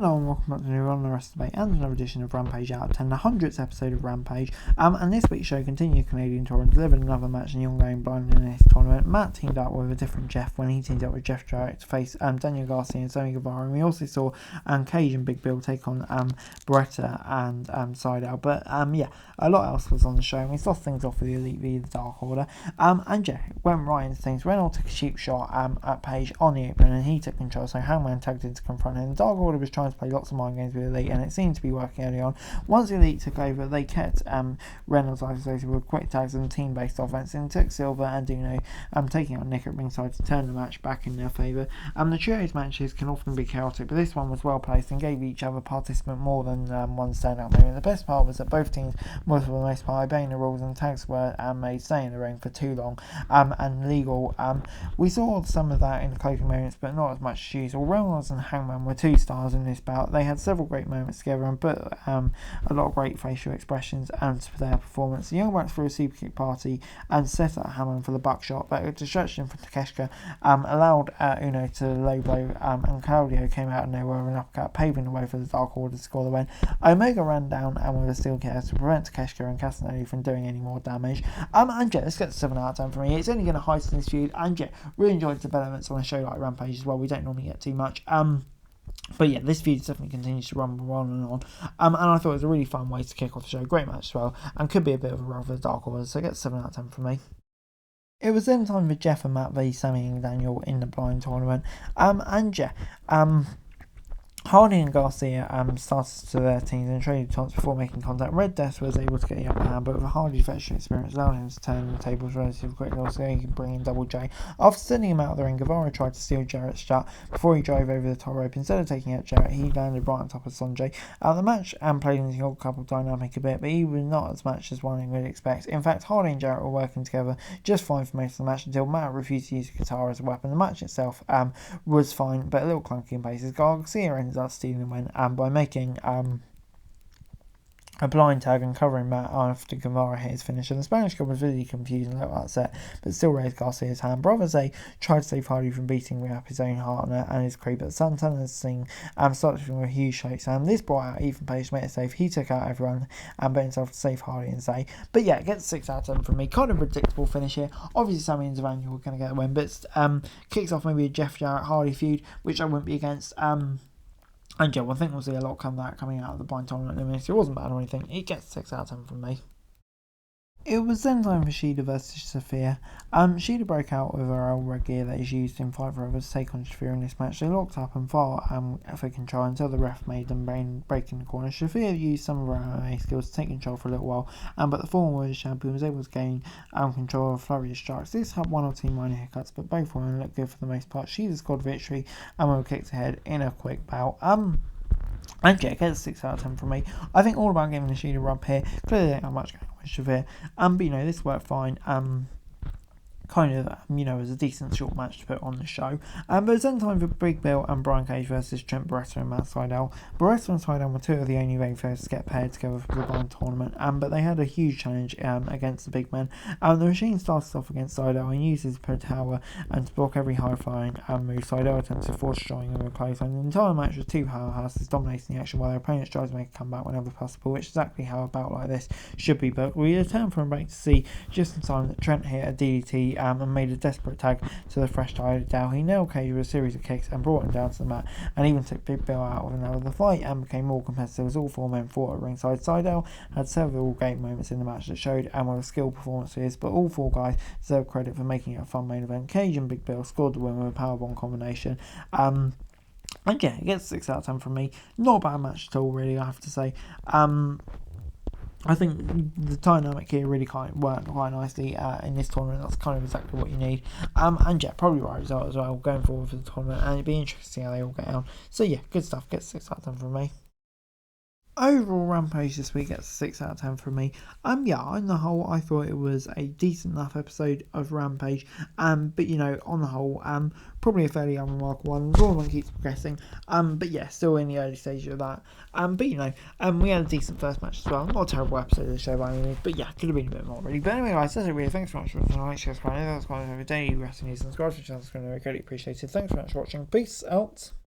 Hello and welcome back to the on the rest of the debate and another edition of Rampage Out 10, the 100th episode of Rampage. And this week's show continued Canadian Tour and delivered another match in the ongoing blindness tournament. Matt teamed up with a different Jeff when he teamed up with Jeff Jarrett to face Daniel Garcia and Sammy Guevara. And we also saw Cage and Big Bill take on Beretta and Seidel. But yeah, a lot else was on the show, and we started things off with the Elite v the Dark Order. And yeah, went right into things. Reynolds took a cheap shot at Page on the apron and he took control, so Hangman tagged in to confront him. The Dark Order was trying to play lots of mind games with Elite, and it seemed to be working early on. Once Elite took over, they kept Reynolds isolated with quick tags and team-based offense, and took Silver and Dino taking on Nick at ringside to turn the match back in their favour. The trios matches can often be chaotic, but this one was well placed and gave each other participant more than one standout moment. The best part was that both teams were for the most part obeying the rules, and tags were made stay in the ring for too long and legal. We saw some of that in the closing moments, but not as much as usual. Reynolds and Hangman were two stars in this bout. They had several great moments together and put a lot of great facial expressions for their performance. The Young Bucks threw a super kick party and set up Hammond for the buckshot, but a distraction from Takeshita allowed Uno to low blow, and Claudio came out of nowhere with an uppercut, paving the way for the Dark Order to score the win. Omega ran down with a steel chair to prevent Takeshita and Castanelli from doing any more damage. And yeah, let's get to 7 out of 10 for me. It's only going to heighten this feud, and yeah, really enjoyed the developments on a show like Rampage as well. We don't normally get too much. But yeah, this feud definitely continues to rumble on and on. And I thought it was a really fun way to kick off the show. Great match as well, and could be a bit of a run for the Dark Order, so it gets 7 out of 10 from me. It was then time for Jeff and Matt v Sammy and Daniel in the blind tournament. And yeah, Hardy and Garcia started to their teams and traded taunts before making contact. Red Death was able to get the upper hand, but with Hardy's veteran experience allowed him to turn the tables relatively quickly, so he could bring in Double J. After sending him out of the ring, Guevara tried to steal Jarrett's shot before he drove over the top rope. Instead of taking out Jarrett, he landed right on top of Sanjay. The match played into the old couple dynamic a bit, but he was not as much as one would expect. In fact, Hardy and Jarrett were working together just fine for most of the match until Matt refused to use the guitar as a weapon. The match itself was fine, but a little clunky in places. Garcia ended up stealing the win by making a blind tag and covering Matt after Guevara hit his finish, and the Spanish girl was really confused and a little upset, but still raised Garcia's hand. Brothers tried to save Hardy from beating up his own partner and his crew, but Santana's thing started with a huge shake. This brought out Ethan Page to make it safe. He took out everyone and bet himself to save Hardy and say. But yeah, it gets 6 out of 10 from me. Kind of predictable finish here. Obviously, Sammy and Zavania were going to get the win, but kicks off maybe a Jeff Jarrett Hardy feud, which I wouldn't be against. And yeah, I think we'll see a lot coming out of the blind tournament. It wasn't bad or anything. It gets 6 out of 10 from me. It was then time for Shida versus Sophia. Shida broke out with her old red gear that is used in Fight Forever to take on Sophia in this match. They locked up and fought for control until the ref made them break in the corner. Sophia used some of her MMA skills to take control for a little while, but the former Women's champion was able to gain control of a flurry of strikes. This had one or two minor hiccups, but both women looked good for the most part. Shida scored victory and were kicked ahead in a quick bout. And yeah, it gets 6 out of 10 from me. I think all about giving the Shida rub here. Clearly they don't have much going on with Sophia. But this worked fine. As a decent short match to put on the show. But it's then time for Big Bill and Brian Cage versus Trent Beretta and Matt Sydal. Beretta and Sydal were two of the only babyfaces to get paired together for the blind tournament, but they had a huge challenge against the big men. The Machine started off against Sydal and used his power and to block every high-flying move. Sydal attempts to force showing over close, and the entire match was two powerhouses dominating the action while their opponents tried to make a comeback whenever possible, which is exactly how a bout like this should be booked. We returned from a break to see just in time that Trent hit a DDT and made a desperate tag to the fresh tired Dow. He nailed Cage with a series of kicks and brought him down to the mat, and even took Big Bill out with another. The fight became more competitive as all four men fought at ringside. Sydal had several great moments in the match that showed were a skill performances, but all four guys deserve credit for making it a fun main event. Cage and Big Bill scored the win with a powerbomb combination. And yeah, it gets 6 out of 10 from me. Not a bad match at all, really, I have to say. I think the dynamic here really worked quite nicely in this tournament. That's kind of exactly what you need. And yeah, probably right result as well going forward for the tournament, and it'd be interesting to see how they all get on. So yeah, good stuff. Gets 6 out of 10 from me. Overall, Rampage this week gets 6 out of 10 from me. Yeah, on the whole, I thought it was a decent enough episode of Rampage. But on the whole, probably a fairly unremarkable one. The one keeps progressing. But yeah, still in the early stages of that. But we had a decent first match as well. Not a terrible episode of the show by any means, but yeah, could have been a bit more really. But anyway, guys, that's it really. Thanks very much for watching. Like, share, subscribe. That's quite every day. Wrestling news and subscribe to the channel. It's going to be greatly appreciated. Thanks very much for watching. Peace out.